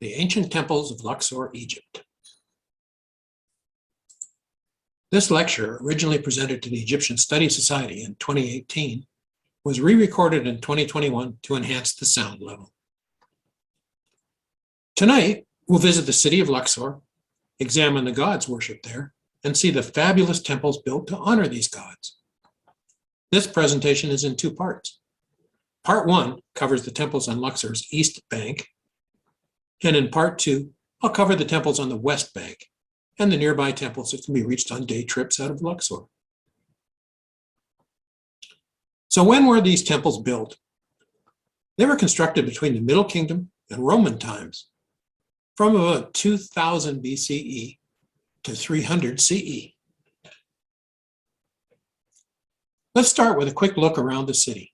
The Ancient Temples of Luxor, Egypt. This lecture, originally presented to the Egyptian Study Society in 2018, was re-recorded in 2021 to enhance the sound level. Tonight, we'll visit the city of Luxor, examine the gods worshipped there, and see the fabulous temples built to honor these gods. This presentation is in two parts. Part one covers the temples on Luxor's east bank, and in part two, I'll cover the temples on the west bank and the nearby temples that can be reached on day trips out of Luxor. So when were these temples built? They were constructed between the Middle Kingdom and Roman times, from about 2000 BCE to 300 CE. Let's start with a quick look around the city.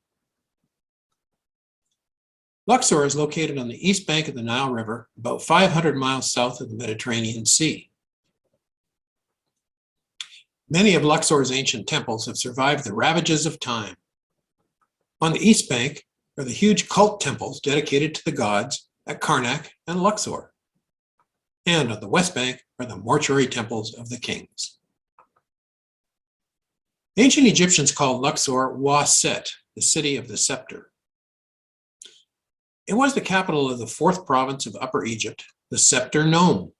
Luxor is located on the east bank of the Nile River, about 500 miles south of the Mediterranean Sea. Many of Luxor's ancient temples have survived the ravages of time. On the east bank are the huge cult temples dedicated to the gods at Karnak and Luxor. And on the west bank are the mortuary temples of the kings. Ancient Egyptians called Luxor Wa-Set, the city of the scepter. It was the capital of the fourth province of Upper Egypt, the scepter nome.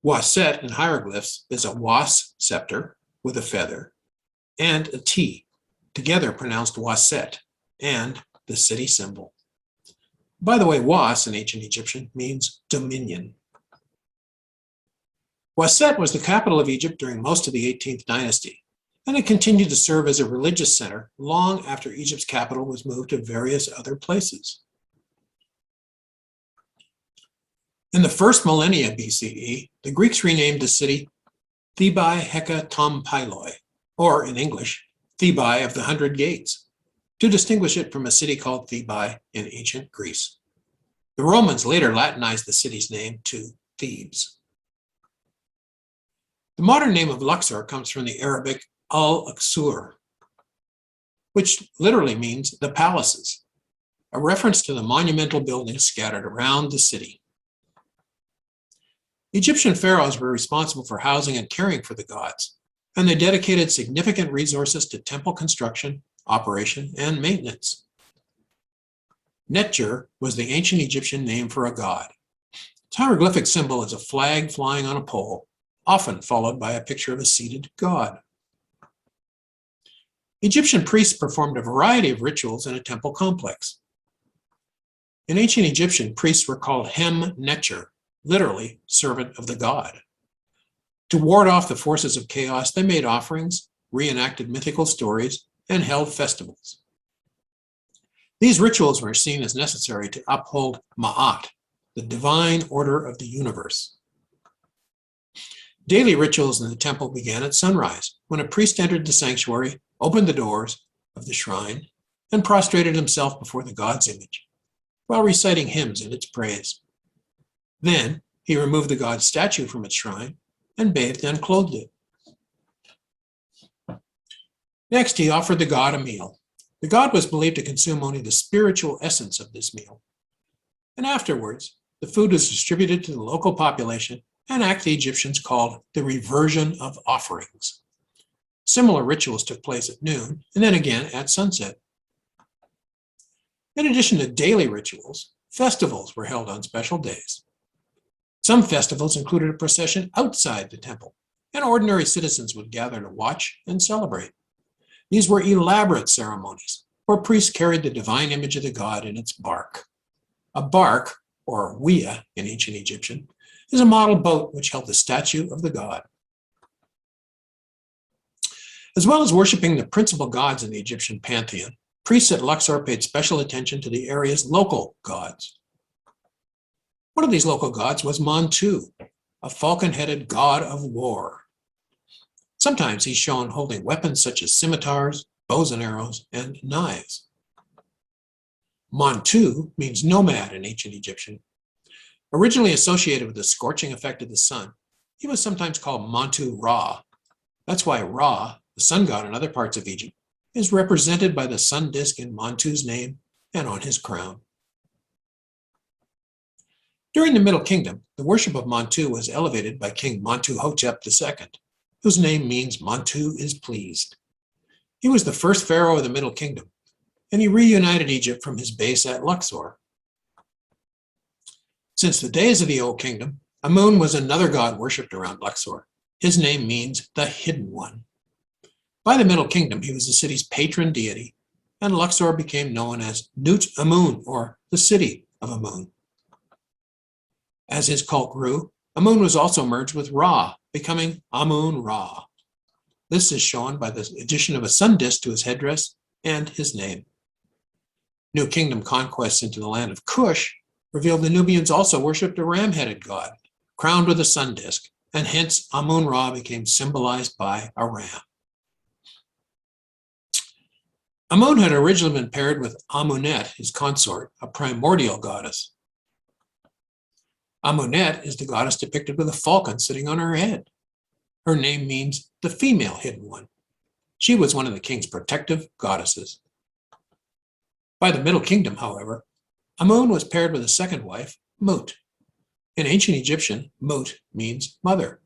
Wa-Set in hieroglyphs is a was scepter with a feather and a T, together pronounced Wa-Set, and the city symbol. By the way, was in ancient Egyptian means dominion. Wa-Set was the capital of Egypt during most of the 18th dynasty, and it continued to serve as a religious center long after Egypt's capital was moved to various other places. In the first millennia BCE, the Greeks renamed the city Thebai Heka Pyloi, or in English, Thebai of the Hundred Gates, to distinguish it from a city called Thebai in ancient Greece. The Romans later Latinized the city's name to Thebes. The modern name of Luxor comes from the Arabic al-Aqsur, which literally means the palaces, a reference to the monumental buildings scattered around the city. Egyptian pharaohs were responsible for housing and caring for the gods, and they dedicated significant resources to temple construction, operation, and maintenance. Netjer was the ancient Egyptian name for a god. Its hieroglyphic symbol is a flag flying on a pole, often followed by a picture of a seated god. Egyptian priests performed a variety of rituals in a temple complex. In ancient Egyptian, priests were called Hem-Netjer, literally servant of the god. To ward off the forces of chaos, they made offerings, reenacted mythical stories, and held festivals. These rituals were seen as necessary to uphold Ma'at, the divine order of the universe. Daily rituals in the temple began at sunrise, when a priest entered the sanctuary, opened the doors of the shrine, and prostrated himself before the god's image, while reciting hymns in its praise. Then he removed the god's statue from its shrine and bathed and clothed it. Next, he offered the god a meal. The god was believed to consume only the spiritual essence of this meal. And afterwards, the food was distributed to the local population, an act the Egyptians called the reversion of offerings. Similar rituals took place at noon and then again at sunset. In addition to daily rituals, festivals were held on special days. Some festivals included a procession outside the temple, and ordinary citizens would gather to watch and celebrate. These were elaborate ceremonies where priests carried the divine image of the god in its bark. A bark, or wia in ancient Egyptian, is a model boat which held the statue of the god. As well as worshiping the principal gods in the Egyptian pantheon, priests at Luxor paid special attention to the area's local gods. One of these local gods was Montu, a falcon-headed god of war. Sometimes he's shown holding weapons such as scimitars, bows and arrows, and knives. Montu means nomad in ancient Egyptian. Originally associated with the scorching effect of the sun, he was sometimes called Montu Ra. That's why Ra, the sun god in other parts of Egypt, is represented by the sun disk in Montu's name and on his crown. During the Middle Kingdom, the worship of Montu was elevated by King Montuemhat II, whose name means Montu is pleased. He was the first pharaoh of the Middle Kingdom, and he reunited Egypt from his base at Luxor. Since the days of the Old Kingdom, Amun was another god worshipped around Luxor. His name means the Hidden One. By the Middle Kingdom, he was the city's patron deity, and Luxor became known as Nut Amun, or the city of Amun. As his cult grew, Amun was also merged with Ra, becoming Amun-Ra. This is shown by the addition of a sun disk to his headdress and his name. New Kingdom conquests into the land of Kush revealed the Nubians also worshipped a ram-headed god, crowned with a sun disk, and hence Amun-Ra became symbolized by a ram. Amun had originally been paired with Amunet, his consort, a primordial goddess. Amunet is the goddess depicted with a falcon sitting on her head. Her name means the female hidden one. She was one of the king's protective goddesses. By the Middle Kingdom, however, Amun was paired with a second wife, Mut. In ancient Egyptian, Mut means mother.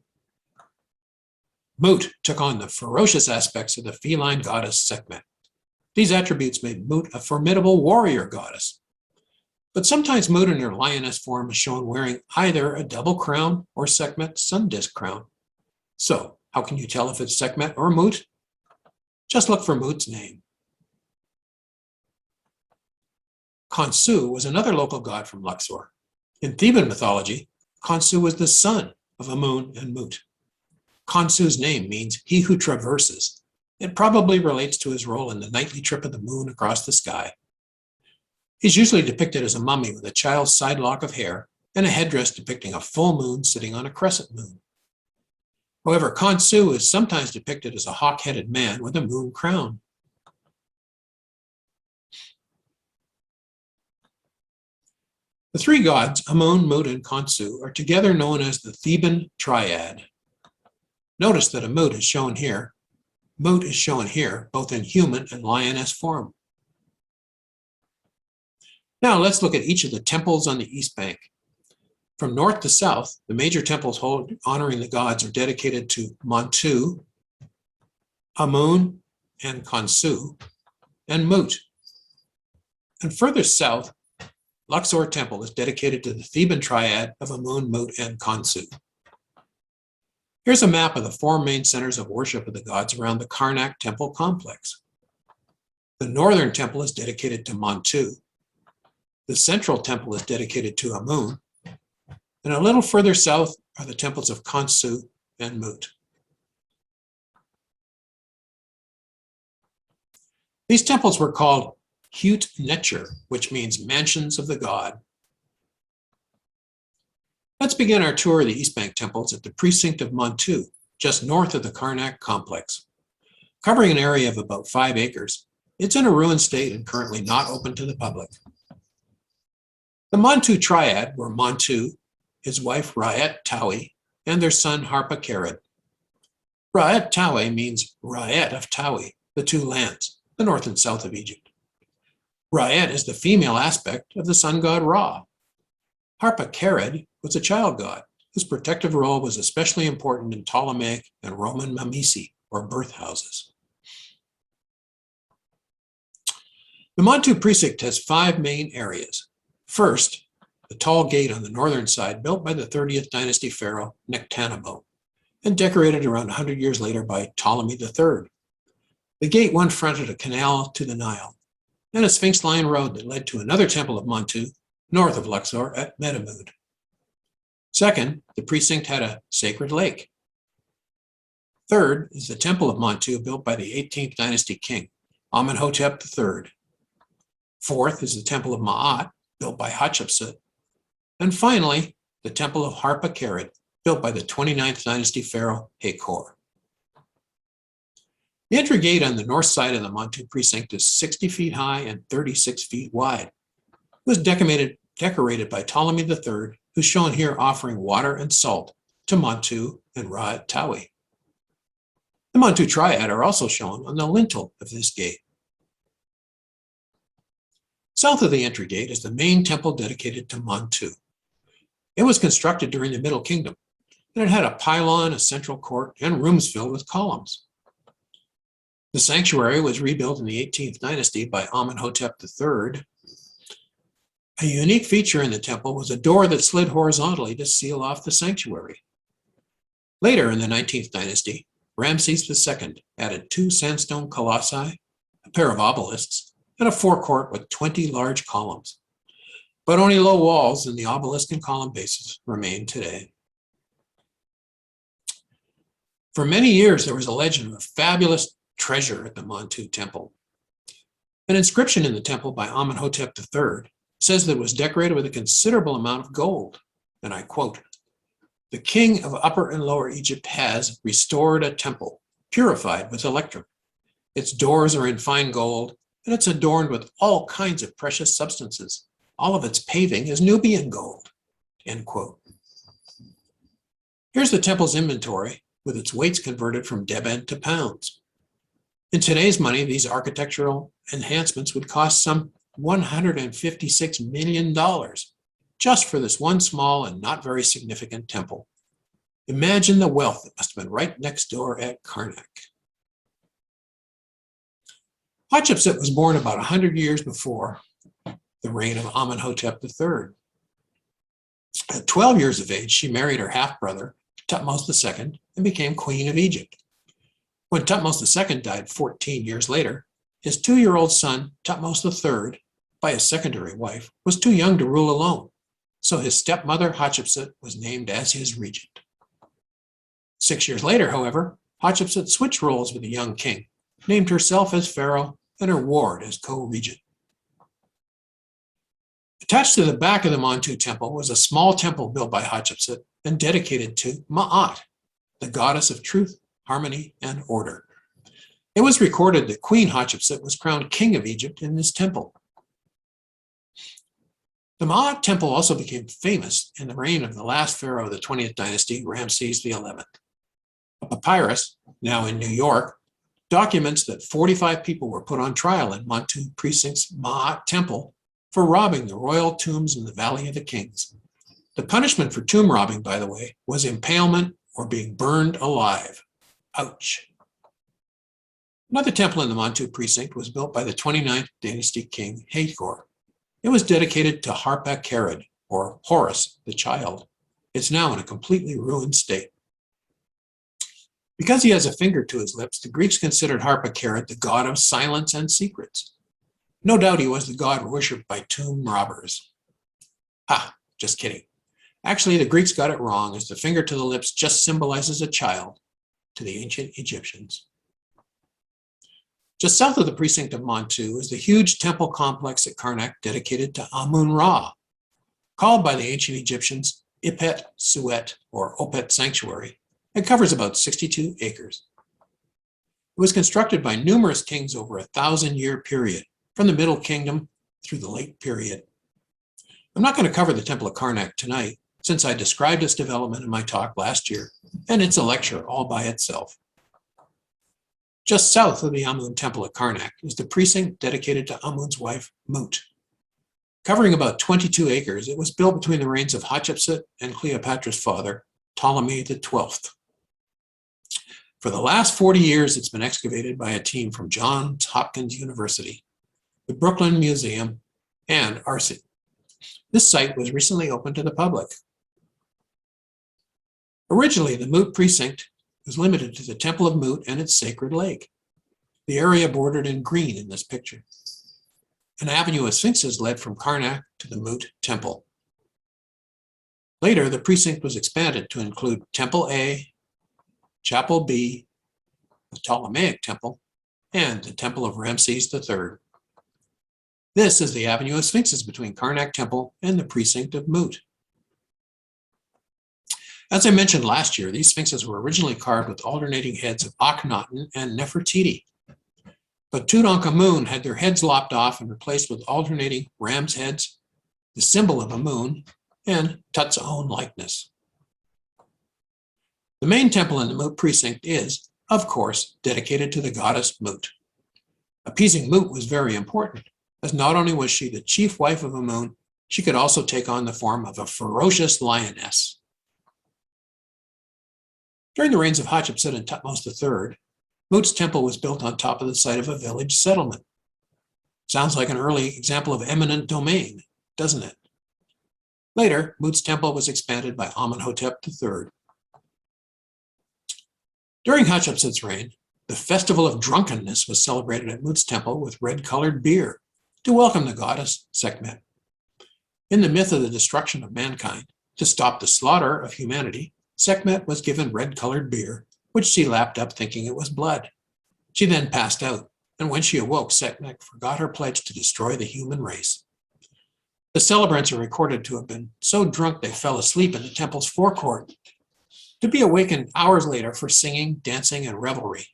Mut took on the ferocious aspects of the feline goddess Sekhmet. These attributes made Mut a formidable warrior goddess. But sometimes Mut in her lioness form is shown wearing either a double crown or Sekhmet sun disk crown. So, how can you tell if it's Sekhmet or Mut? Just look for Mut's name. Khonsu was another local god from Luxor. In Theban mythology, Khonsu was the son of Amun and Mut. Khonsu's name means he who traverses. It probably relates to his role in the nightly trip of the moon across the sky. He's usually depicted as a mummy with a child's side lock of hair and a headdress depicting a full moon sitting on a crescent moon. However, Khonsu is sometimes depicted as a hawk-headed man with a moon crown. The three gods, Amun, Mut, and Khonsu, are together known as the Theban triad. Notice that Mut is shown here, both in human and lioness form. Now let's look at each of the temples on the East Bank. From north to south, the major temples honoring the gods are dedicated to Montu, Amun, and Khonsu, and Mut. And further south, Luxor Temple is dedicated to the Theban triad of Amun, Mut, and Khonsu. Here's a map of the four main centers of worship of the gods around the Karnak Temple complex. The northern temple is dedicated to Montu. The central temple is dedicated to Amun. And a little further south are the temples of Khonsu and Mut. These temples were called Hwt-ka, which means mansions of the god. Let's begin our tour of the East Bank temples at the precinct of Montu, just north of the Karnak complex. Covering an area of about 5 acres, it's in a ruined state and currently not open to the public. The Montu triad were Montu, his wife Ra'et-Tawi, and their son Harpa-Kered. Ra'et-Tawi means Ra'et of Tawi, the two lands, the north and south of Egypt. Ra'et is the female aspect of the sun god Ra. Harpa-Kered was a child god, whose protective role was especially important in Ptolemaic and Roman mamisi, or birth houses. The Montu Precinct has 5 main areas. First, the tall gate on the northern side, built by the 30th dynasty pharaoh Nectanebo, and decorated around 100 years later by Ptolemy III. The gate once fronted a canal to the Nile, and a Sphinx-lined road that led to another temple of Montu, north of Luxor at Metamud. Second, the precinct had a sacred lake. Third is the Temple of Montu, built by the 18th dynasty king, Amenhotep III. Fourth is the Temple of Maat, built by Hatshepsut. And finally, the Temple of Harpa-Kered, built by the 29th dynasty pharaoh Hakor. The entry gate on the north side of the Montu Precinct is 60 feet high and 36 feet wide. It was decorated by Ptolemy III, who's shown here offering water and salt to Montu and Ra'et-Tawi. The Montu triad are also shown on the lintel of this gate. South of the entry gate is the main temple dedicated to Montu. It was constructed during the Middle Kingdom, and it had a pylon, a central court, and rooms filled with columns. The sanctuary was rebuilt in the 18th dynasty by Amenhotep III. A unique feature in the temple was a door that slid horizontally to seal off the sanctuary. Later in the 19th dynasty, Ramses II added 2 sandstone colossi, a pair of obelisks, and a forecourt with 20 large columns. But only low walls and the obelisk and column bases remain today. For many years, there was a legend of a fabulous treasure at the Montu Temple. An inscription in the temple by Amenhotep III says that it was decorated with a considerable amount of gold, and I quote, "The king of Upper and Lower Egypt has restored a temple, purified with electrum. Its doors are in fine gold, and it's adorned with all kinds of precious substances. All of its paving is Nubian gold," end quote. Here's the temple's inventory with its weights converted from deben to pounds. In today's money, these architectural enhancements would cost some $156 million just for this one small and not very significant temple. Imagine the wealth that must have been right next door at Karnak. Hatshepsut was born about 100 years before the reign of Amenhotep III. At 12 years of age, she married her half-brother, Thutmose II, and became Queen of Egypt. When Thutmose II died 14 years later, his 2-year-old son, Thutmose III, by his secondary wife, was too young to rule alone, so his stepmother, Hatshepsut, was named as his regent. 6 years later, however, Hatshepsut switched roles with the young king, named herself as pharaoh and her ward as co-regent. Attached to the back of the Montu Temple was a small temple built by Hatshepsut and dedicated to Maat, the goddess of truth, harmony, and order. It was recorded that Queen Hatshepsut was crowned king of Egypt in this temple. The Maat Temple also became famous in the reign of the last pharaoh of the 20th dynasty, Ramses XI. A papyrus, now in New York, documents that 45 people were put on trial in Mut Precinct's Maat Temple for robbing the royal tombs in the Valley of the Kings. The punishment for tomb robbing, by the way, was impalement or being burned alive. Ouch. Another temple in the Montu Precinct was built by the 29th dynasty king Hathor. It was dedicated to Harpa-Kerad, or Horus, the child. It's now in a completely ruined state. Because he has a finger to his lips, the Greeks considered Harpa-Kerad the god of silence and secrets. No doubt he was the god worshipped by tomb robbers. Just kidding. Actually, the Greeks got it wrong, as the finger to the lips just symbolizes a child to the ancient Egyptians. Just south of the precinct of Montu is the huge temple complex at Karnak dedicated to Amun-Ra, called by the ancient Egyptians Ipet-Suet, or Opet Sanctuary. It covers about 62 acres. It was constructed by numerous kings over a 1,000-year period, from the Middle Kingdom through the Late Period. I'm not going to cover the Temple of Karnak tonight, since I described its development in my talk last year, and it's a lecture all by itself. Just south of the Amun Temple at Karnak is the precinct dedicated to Amun's wife, Mut. Covering about 22 acres, it was built between the reigns of Hatshepsut and Cleopatra's father, Ptolemy XII. For the last 40 years, it's been excavated by a team from Johns Hopkins University, the Brooklyn Museum, and ARCID. This site was recently opened to the public. Originally, the Mut Precinct was limited to the Temple of Mut and its sacred lake, the area bordered in green in this picture. An avenue of Sphinxes led from Karnak to the Mut Temple. Later, the precinct was expanded to include Temple A, Chapel B, the Ptolemaic Temple, and the Temple of Ramses III. This is the avenue of Sphinxes between Karnak Temple and the precinct of Mut. As I mentioned last year, these Sphinxes were originally carved with alternating heads of Akhenaten and Nefertiti. But Tutankhamun had their heads lopped off and replaced with alternating ram's heads, the symbol of Amun, and Tut's own likeness. The main temple in the Mut Precinct is, of course, dedicated to the goddess Mut. Appeasing Mut was very important, as not only was she the chief wife of Amun, She could also take on the form of a ferocious lioness. During the reigns of Hatshepsut and Thutmose III, Mut's temple was built on top of the site of a village settlement. Sounds like an early example of eminent domain, doesn't it? Later, Mut's temple was expanded by Amenhotep III. During Hatshepsut's reign, the festival of drunkenness was celebrated at Mut's temple with red-colored beer to welcome the goddess Sekhmet. In the myth of the destruction of mankind, to stop the slaughter of humanity, Sekhmet was given red-colored beer, which she lapped up thinking it was blood. She then passed out, and when she awoke, Sekhmet forgot her pledge to destroy the human race. The celebrants are recorded to have been so drunk they fell asleep in the temple's forecourt, to be awakened hours later for singing, dancing, and revelry,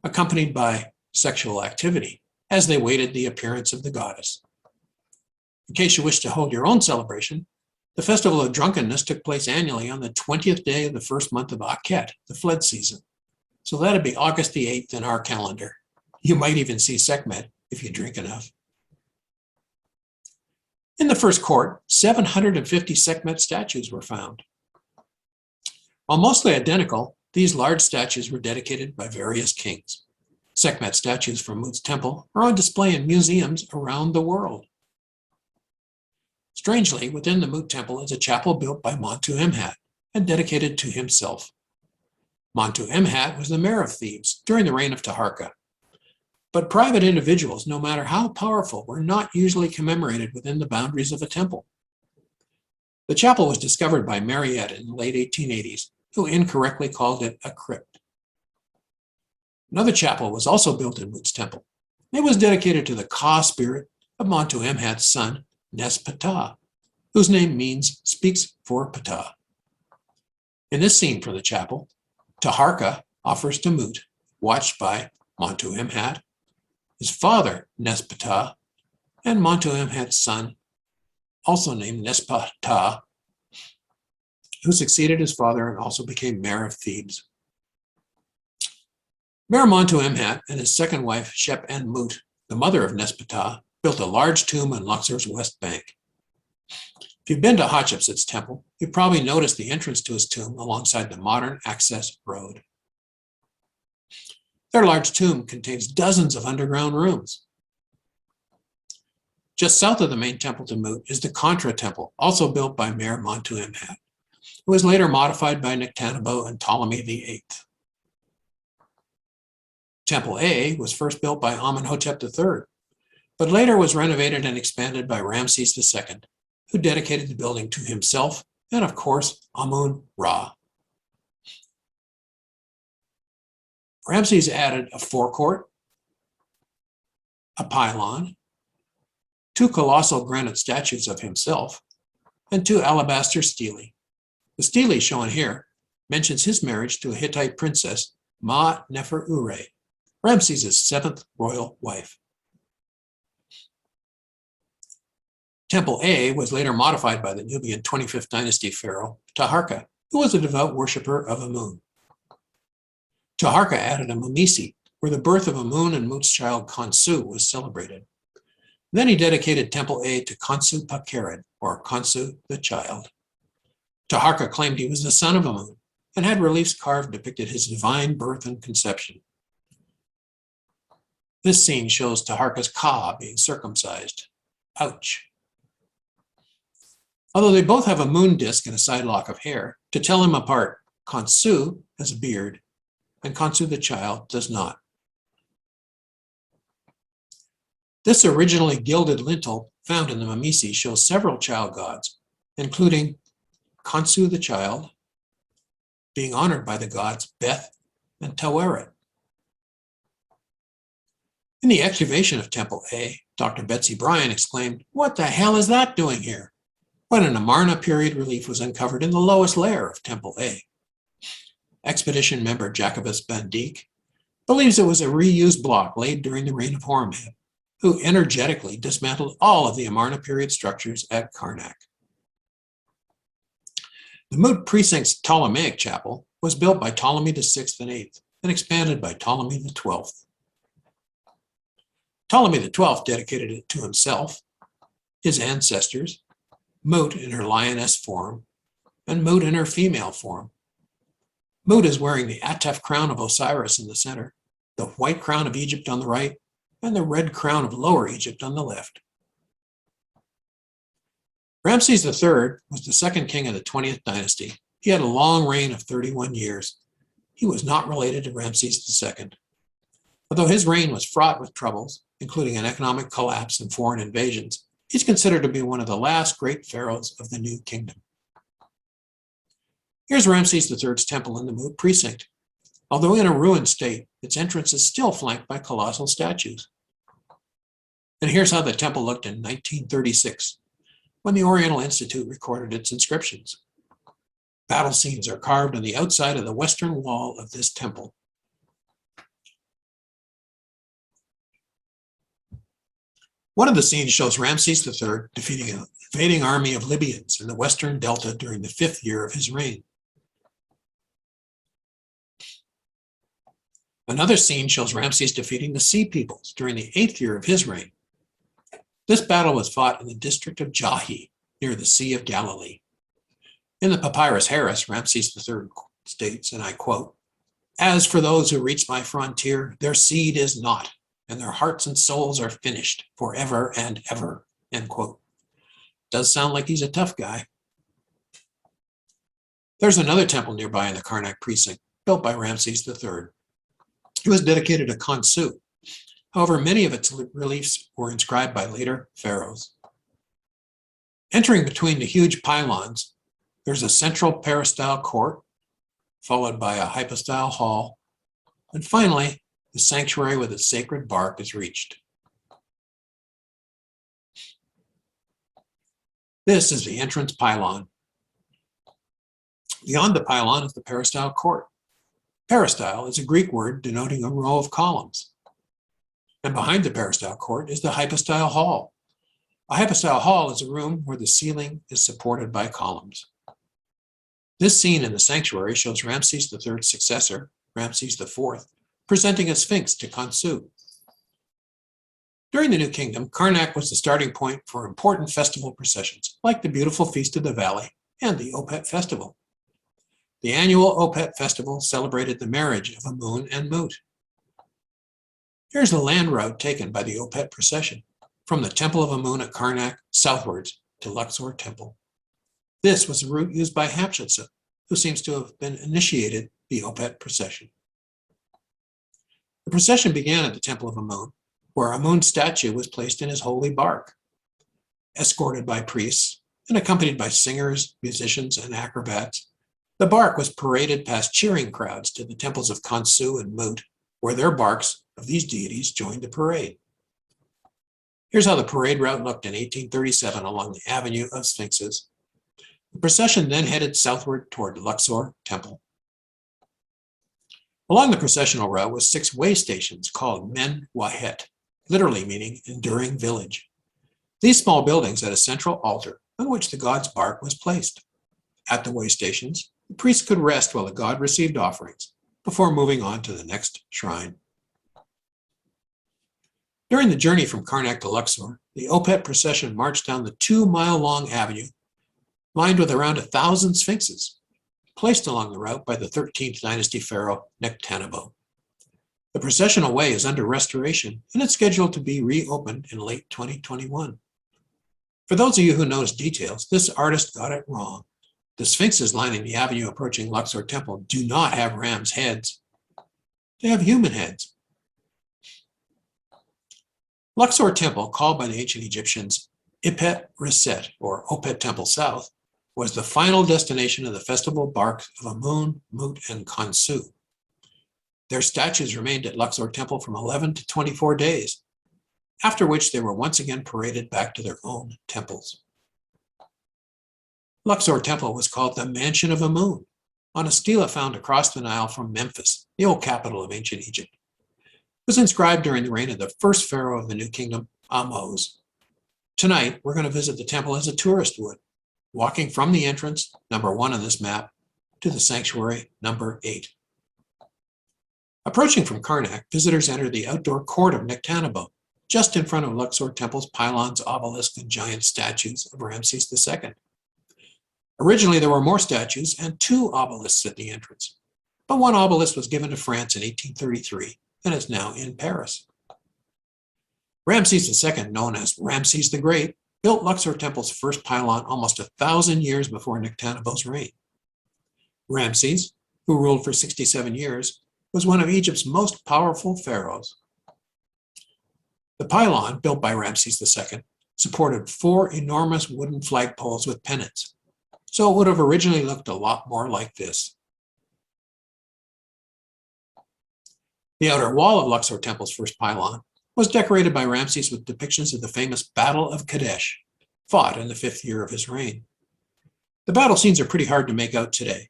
accompanied by sexual activity, as they waited the appearance of the goddess. In case you wish to hold your own celebration, the festival of drunkenness took place annually on the 20th day of the first month of Akhet, the flood season. So that'd be August the 8th in our calendar. You might even see Sekhmet if you drink enough. In the first court, 750 Sekhmet statues were found. While mostly identical, these large statues were dedicated by various kings. Sekhmet statues from Mut's temple are on display in museums around the world. Strangely, within the Mut Temple is a chapel built by Montuemhat and dedicated to himself. Montuemhat was the mayor of Thebes during the reign of Taharqa. But private individuals, no matter how powerful, were not usually commemorated within the boundaries of a temple. The chapel was discovered by Mariette in the late 1880s, who incorrectly called it a crypt. Another chapel was also built in Mut's temple. It was dedicated to the Ka spirit of Montuemhat's son, Nes-Ptah, whose name speaks for Ptah. In this scene from the chapel, Taharqa offers to Mut, watched by Montuemhat, his father, Nes-Ptah, and Montuemhat's son, also named Nes-Ptah, who succeeded his father and also became mayor of Thebes. Mayor Montuemhat and his second wife, Shep-en-Mut, the mother of Nes-Ptah, built a large tomb on Luxor's west bank. If you've been to Hatshepsut's temple, you've probably noticed the entrance to his tomb alongside the modern access road. Their large tomb contains dozens of underground rooms. Just south of the main temple to Mut is the Contra Temple, also built by Mayor Montuemhat. It was later modified by Nectanebo and Ptolemy VIII. Temple A was first built by Amenhotep III, but later was renovated and expanded by Ramses II, who dedicated the building to himself and, of course, Amun-Ra. Ramses added a forecourt, a pylon, 2 colossal granite statues of himself, and 2 alabaster stelae. The stele shown here mentions his marriage to a Hittite princess, Maat Temple, Ramses' 7th royal wife. Temple A was later modified by the Nubian 25th dynasty pharaoh, Taharqa, who was a devout worshiper of Amun. Taharqa added a Mumisi, where the birth of Amun and Mut's child Khonsu was celebrated. Then he dedicated Temple A to Khonsu Pakered, or Khonsu the child. Taharqa claimed he was the son of Amun and had reliefs carved depicted his divine birth and conception. This scene shows Taharqa's Ka being circumcised. Ouch. Although they both have a moon disk and a side lock of hair, to tell them apart, Khonsu has a beard and Khonsu the child does not. This originally gilded lintel found in the Mumisi shows several child gods, including Khonsu the child, being honored by the gods Beth and Taweret. In the excavation of Temple A, Dr. Betsy Bryan exclaimed, "What the hell is that doing here?" when an Amarna period relief was uncovered in the lowest layer of Temple A. Expedition member Jacobus Van Dijk believes it was a reused block laid during the reign of Horemheb, who energetically dismantled all of the Amarna period structures at Karnak. The Mut Precinct's Ptolemaic Chapel was built by Ptolemy VI and VIII and expanded by Ptolemy XII. Ptolemy XII dedicated it to himself, his ancestors, Mut in her lioness form, and Mut in her female form. Mut is wearing the Atef crown of Osiris in the center, the white crown of Egypt on the right, and the red crown of Lower Egypt on the left. Ramses III was the second king of the 20th dynasty. He had a long reign of 31 years. He was not related to Ramses II. Although his reign was fraught with troubles, including an economic collapse and foreign invasions, he's considered to be one of the last great pharaohs of the New Kingdom. Here's Ramses III's temple in the Mut Precinct. Although in a ruined state, its entrance is still flanked by colossal statues. And here's how the temple looked in 1936, when the Oriental Institute recorded its inscriptions. Battle scenes are carved on the outside of the western wall of this temple. One of the scenes shows Ramses III defeating an invading army of Libyans in the western delta during the 5th year of his reign. Another scene shows Ramses defeating the Sea Peoples during the 8th year of his reign. This battle was fought in the district of Jahi, near the Sea of Galilee. In the Papyrus Harris, Ramses III states, and I quote, "As for those who reach my frontier, their seed is not, and their hearts and souls are finished forever and ever," end quote. Does sound like he's a tough guy. There's another temple nearby in the Karnak Precinct, built by Ramses III. It was dedicated to Khonsu. However, many of its reliefs were inscribed by later pharaohs. Entering between the huge pylons, there's a central Peristyle Court, followed by a Hypostyle Hall, and finally, the sanctuary with its sacred bark is reached. This is the entrance pylon. Beyond the pylon is the Peristyle Court. Peristyle is a Greek word denoting a row of columns. And behind the Peristyle Court is the Hypostyle Hall. A Hypostyle Hall is a room where the ceiling is supported by columns. This scene in the sanctuary shows Ramses III's successor, Ramses IV, presenting a sphinx to Khonsu. During the New Kingdom, Karnak was the starting point for important festival processions, like the beautiful Feast of the Valley and the Opet Festival. The annual Opet Festival celebrated the marriage of Amun and Mut. Here's the land route taken by the Opet procession, from the Temple of Amun at Karnak southwards to Luxor Temple. This was the route used by Hatshepsut, who seems to have been initiated the Opet procession. The procession began at the Temple of Amun, where Amun's statue was placed in his holy bark. Escorted by priests and accompanied by singers, musicians, and acrobats, the bark was paraded past cheering crowds to the temples of Khonsu and Mut, where their barks of these deities joined the parade. Here's how the parade route looked in 1837 along the Avenue of Sphinxes. The procession then headed southward toward Luxor Temple. Along the processional route was 6 way stations called Men Wahet, literally meaning enduring village. These small buildings had a central altar on which the god's bark was placed. At the way stations, the priests could rest while the god received offerings before moving on to the next shrine. During the journey from Karnak to Luxor, the Opet procession marched down the 2-mile-long avenue lined with around 1,000 sphinxes, placed along the route by the 13th dynasty pharaoh Nectanebo. The processional way is under restoration and it's scheduled to be reopened in late 2021. For those of you who knows details, this artist got it wrong. The sphinxes lining the avenue approaching Luxor Temple do not have ram's heads. They have human heads. Luxor Temple, called by the ancient Egyptians Ipet Reset, or Opet Temple South, was the final destination of the festival barks of Amun, Mut, and Khonsu. Their statues remained at Luxor Temple from 11 to 24 days, after which they were once again paraded back to their own temples. Luxor Temple was called the Mansion of Amun, on a stela found across the Nile from Memphis, the old capital of ancient Egypt. It was inscribed during the reign of the first pharaoh of the New Kingdom, Ahmose. Tonight, we're going to visit the temple as a tourist would, walking from the entrance, number 1 on this map, to the sanctuary, number 8. Approaching from Karnak, visitors enter the outdoor court of Nectanebo, just in front of Luxor Temple's pylons, obelisks, and giant statues of Ramses II. Originally, there were more statues and 2 obelisks at the entrance, but one obelisk was given to France in 1833 and is now in Paris. Ramses II, known as Ramses the Great, built Luxor Temple's first pylon almost 1,000 years before Nectanebo's reign. Ramses, who ruled for 67 years, was one of Egypt's most powerful pharaohs. The pylon, built by Ramses II, supported 4 enormous wooden flagpoles with pennants, so it would have originally looked a lot more like this. The outer wall of Luxor Temple's first pylon was decorated by Ramses with depictions of the famous Battle of Kadesh, fought in the 5th year of his reign. The battle scenes are pretty hard to make out today,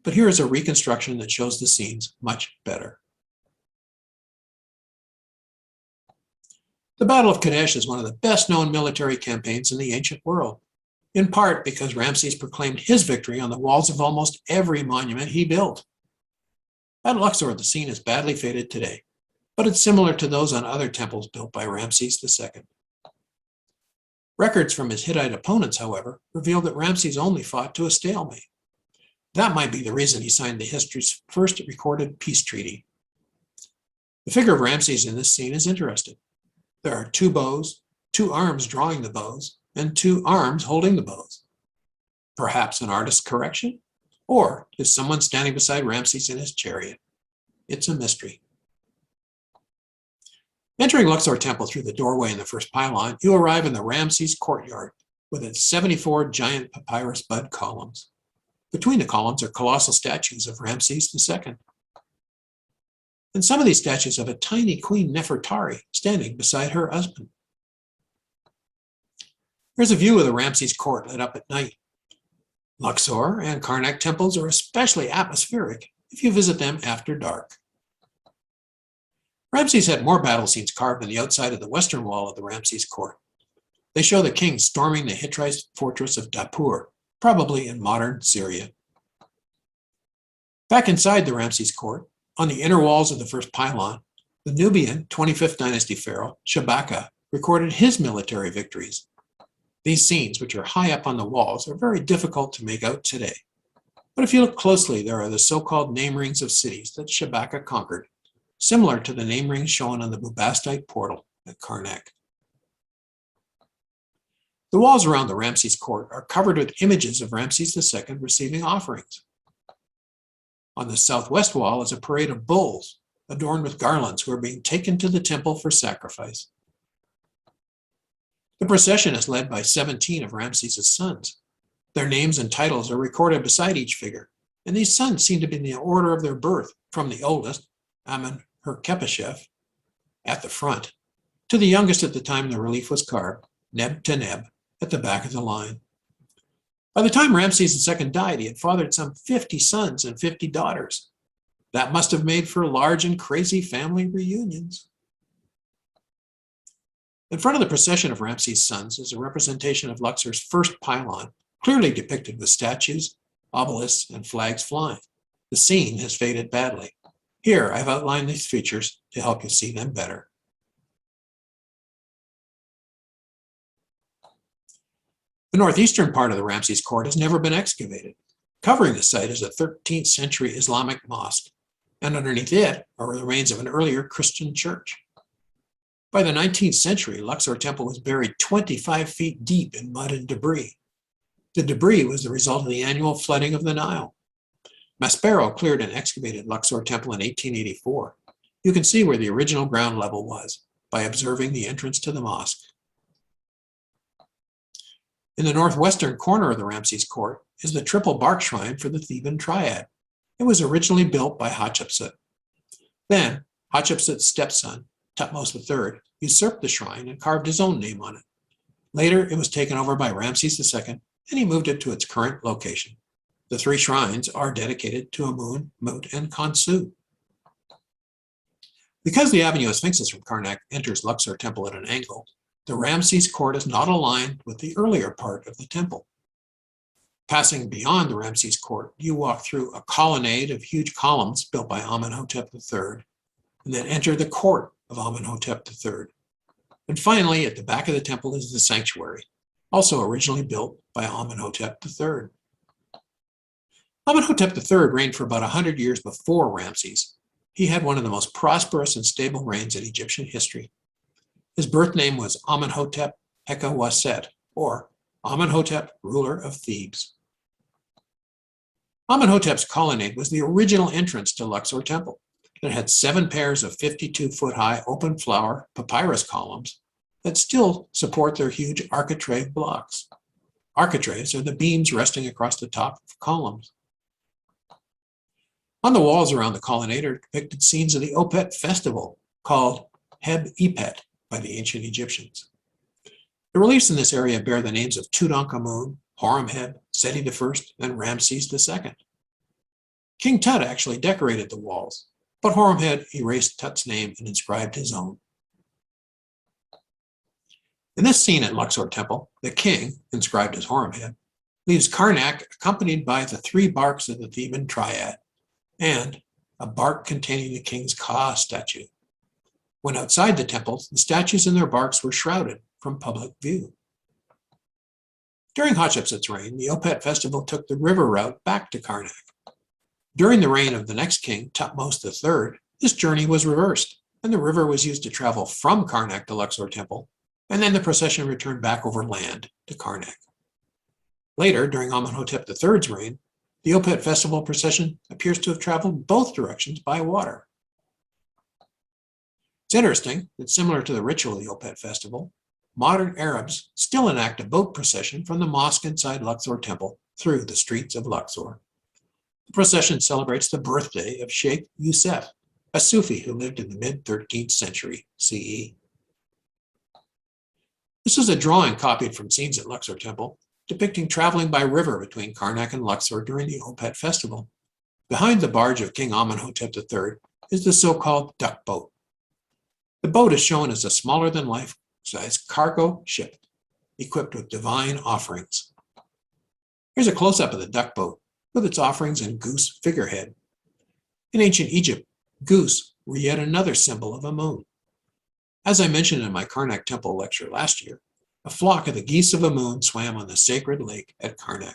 but here is a reconstruction that shows the scenes much better. The Battle of Kadesh is one of the best-known military campaigns in the ancient world, in part because Ramses proclaimed his victory on the walls of almost every monument he built. At Luxor, the scene is badly faded today, but it's similar to those on other temples built by Ramses II. Records from his Hittite opponents, however, reveal that Ramses only fought to a stalemate. That might be the reason he signed the history's first recorded peace treaty. The figure of Ramses in this scene is interesting. There are 2 bows, 2 arms drawing the bows, and 2 arms holding the bows. Perhaps an artist's correction? Or is someone standing beside Ramses in his chariot? It's a mystery. Entering Luxor Temple through the doorway in the first pylon, you arrive in the Ramses Courtyard with its 74 giant papyrus bud columns. Between the columns are colossal statues of Ramses II. And some of these statues have a tiny Queen Nefertari standing beside her husband. Here's a view of the Ramses court lit up at night. Luxor and Karnak temples are especially atmospheric if you visit them after dark. Ramses had more battle scenes carved on the outside of the western wall of the Ramses court. They show the king storming the Hittite fortress of Dapur, probably in modern Syria. Back inside the Ramses court, on the inner walls of the first pylon, the Nubian 25th dynasty pharaoh, Hwt-ka, recorded his military victories. These scenes, which are high up on the walls, are very difficult to make out today. But if you look closely, there are the so-called name rings of cities that Hwt-ka conquered, similar to the name rings shown on the Bubastite portal at Karnak. The walls around the Ramses court are covered with images of Ramses II receiving offerings. On the southwest wall is a parade of bulls adorned with garlands who are being taken to the temple for sacrifice. The procession is led by 17 of Ramses' sons. Their names and titles are recorded beside each figure, and these sons seem to be in the order of their birth, from the oldest, Amenhotep, at the front, to the youngest at the time the relief was carved, Neb at the back of the line. By the time Ramses II died, he had fathered some 50 sons and 50 daughters. That must have made for large and crazy family reunions. In front of the procession of Ramses' sons is a representation of Luxor's first pylon, clearly depicted with statues, obelisks, and flags flying. The scene has faded badly. Here, I've outlined these features to help you see them better. The northeastern part of the Ramses court has never been excavated. Covering the site is a 13th century Islamic mosque, and underneath it are the remains of an earlier Christian church. By the 19th century, Luxor Temple was buried 25 feet deep in mud and debris. The debris was the result of the annual flooding of the Nile. Maspero cleared and excavated Luxor Temple in 1884. You can see where the original ground level was by observing the entrance to the mosque. In the northwestern corner of the Ramses court is the triple bark shrine for the Theban triad. It was originally built by Hatshepsut. Then, Hatshepsut's stepson, Thutmose III, usurped the shrine and carved his own name on it. Later, it was taken over by Ramses II, and he moved it to its current location. The 3 shrines are dedicated to Amun, Mut, and Khonsu. Because the avenue of Sphinxes from Karnak enters Luxor Temple at an angle, the Ramses court is not aligned with the earlier part of the temple. Passing beyond the Ramses court, you walk through a colonnade of huge columns built by Amenhotep III, and then enter the court of Amenhotep III. And finally, at the back of the temple is the sanctuary, also originally built by Amenhotep III. Amenhotep III reigned for about 100 years before Ramses. He had one of the most prosperous and stable reigns in Egyptian history. His birth name was Amenhotep Heka, or Amenhotep, ruler of Thebes. Amenhotep's colonnade was the original entrance to Luxor Temple. It had 7 pairs of 52-foot-high open-flower papyrus columns that still support their huge architrave blocks. Architraves are the beams resting across the top of columns. On the walls around the colonnade are depicted scenes of the Opet festival, called Heb-Epet by the ancient Egyptians. The reliefs in this area bear the names of Tutankhamun, Horemheb, Seti I, and Ramses II. King Tut actually decorated the walls, but Horemheb erased Tut's name and inscribed his own. In this scene at Luxor Temple, the king, inscribed as Horemheb, leaves Karnak accompanied by the 3 barks of the Theban triad and a bark containing the king's Ka statue. When outside the temple, the statues and their barks were shrouded from public view. During Hatshepsut's reign, the Opet festival took the river route back to Karnak. During the reign of the next king, Thutmose III, this journey was reversed, and the river was used to travel from Karnak to Luxor Temple, and then the procession returned back over land to Karnak. Later, during Amenhotep III's reign, the Opet festival procession appears to have traveled both directions by water. It's interesting that, similar to the ritual of the Opet festival, modern Arabs still enact a boat procession from the mosque inside Luxor Temple through the streets of Luxor. The procession celebrates the birthday of Sheikh Youssef, a Sufi who lived in the mid-13th century CE. This is a drawing copied from scenes at Luxor Temple, depicting traveling by river between Karnak and Luxor during the Opet festival. Behind the barge of King Amenhotep III is the so-called duck boat. The boat is shown as a smaller-than-life-size cargo ship equipped with divine offerings. Here's a close-up of the duck boat with its offerings and goose figurehead. In ancient Egypt, goose were yet another symbol of Amun. As I mentioned in my Karnak Temple lecture last year, a flock of the geese of Amun swam on the sacred lake at Karnak.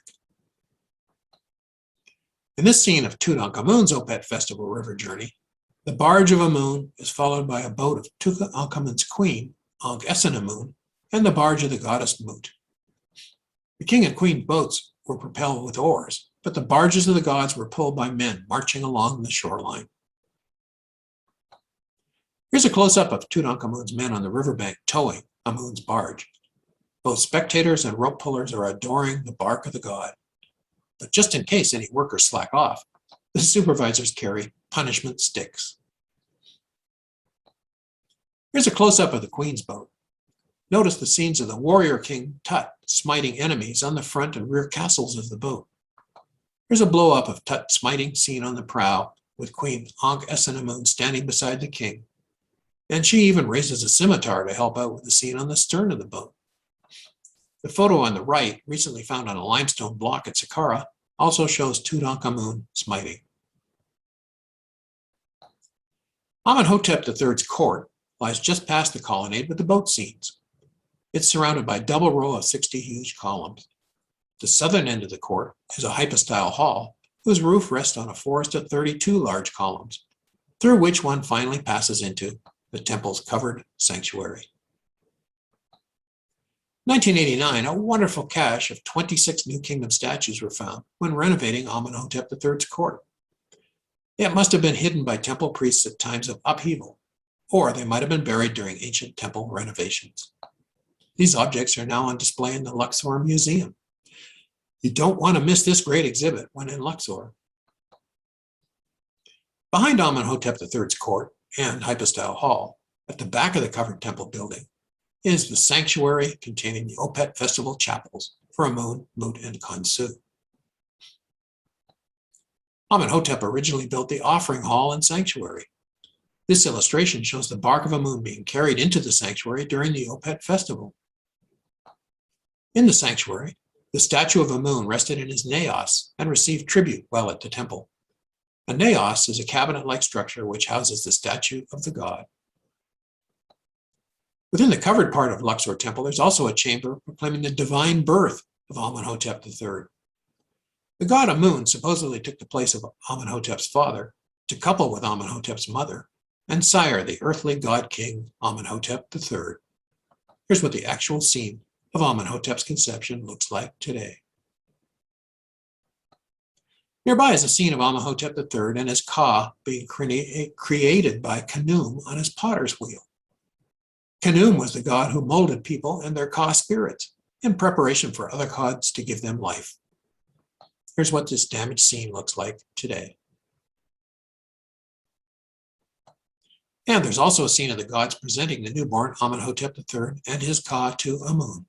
In this scene of Tutankhamun's Opet festival river journey, the barge of Amun is followed by a boat of Tutankhamun's queen, Ankh-Esenamun, and the barge of the goddess Mut. The king and queen boats were propelled with oars, but the barges of the gods were pulled by men marching along the shoreline. Here's a close-up of Tutankhamun's men on the riverbank towing Amun's barge. Both spectators and rope pullers are adoring the bark of the god. But just in case any workers slack off, the supervisors carry punishment sticks. Here's a close-up of the queen's boat. Notice the scenes of the warrior king Tut smiting enemies on the front and rear castles of the boat. Here's a blow-up of Tut smiting seen on the prow, with Queen Ankh-Esenamun standing beside the king. And she even raises a scimitar to help out with the scene on the stern of the boat. The photo on the right, recently found on a limestone block at Saqqara, also shows Tutankhamun smiting. Amenhotep III's court lies just past the colonnade with the boat scenes. It's surrounded by a double row of 60 huge columns. The southern end of the court is a Hypostyle Hall, whose roof rests on a forest of 32 large columns, through which one finally passes into the temple's covered sanctuary. 1989, a wonderful cache of 26 New Kingdom statues were found when renovating Amenhotep III's court. It must have been hidden by temple priests at times of upheaval, or they might have been buried during ancient temple renovations. These objects are now on display in the Luxor Museum. You don't want to miss this great exhibit when in Luxor. Behind Amenhotep III's court and Hypostyle Hall, at the back of the covered temple building, is the sanctuary containing the Opet festival chapels for Amun, Mut, and Khonsu. Amenhotep originally built the offering hall and sanctuary. This illustration shows the bark of Amun being carried into the sanctuary during the Opet festival. In the sanctuary, the statue of Amun rested in his naos and received tribute while at the temple. A naos is a cabinet-like structure which houses the statue of the god. Within the covered part of Luxor Temple, there's also a chamber proclaiming the divine birth of Amenhotep III. The god Amun supposedly took the place of Amenhotep's father to couple with Amenhotep's mother and sire the earthly god-king Amenhotep III. Here's what the actual scene of Amenhotep's conception looks like today. Nearby is a scene of Amenhotep III and his Ka being created by Khnum on his potter's wheel. Khnum was the god who molded people and their Ka spirits in preparation for other gods to give them life. Here's what this damaged scene looks like today. And there's also a scene of the gods presenting the newborn Amenhotep III and his Ka to Amun.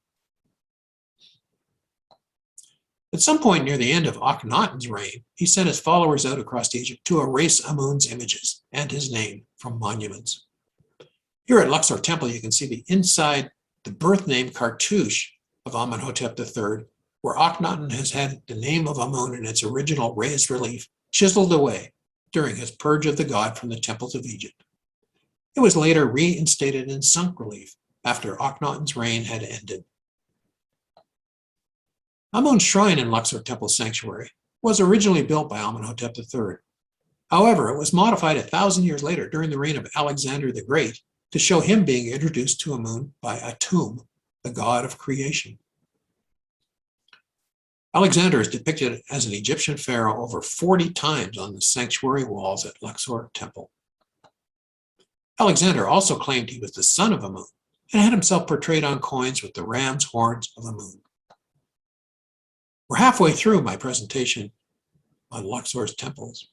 At some point near the end of Akhenaten's reign, he sent his followers out across Egypt to erase Amun's images and his name from monuments. Here at Luxor Temple, you can see the inside the birth name cartouche of Amenhotep III, where Akhenaten has had the name of Amun in its original raised relief chiseled away during his purge of the god from the temples of Egypt. It was later reinstated in sunk relief after Akhenaten's reign had ended. Amun's shrine in Luxor Temple Sanctuary was originally built by Amenhotep III. However, it was modified 1,000 years later during the reign of Alexander the Great to show him being introduced to Amun by Atum, the god of creation. Alexander is depicted as an Egyptian pharaoh over 40 times on the sanctuary walls at Luxor Temple. Alexander also claimed he was the son of Amun and had himself portrayed on coins with the ram's horns of Amun. We're halfway through my presentation on Luxor's temples.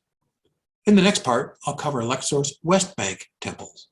In the next part, I'll cover Luxor's West Bank temples.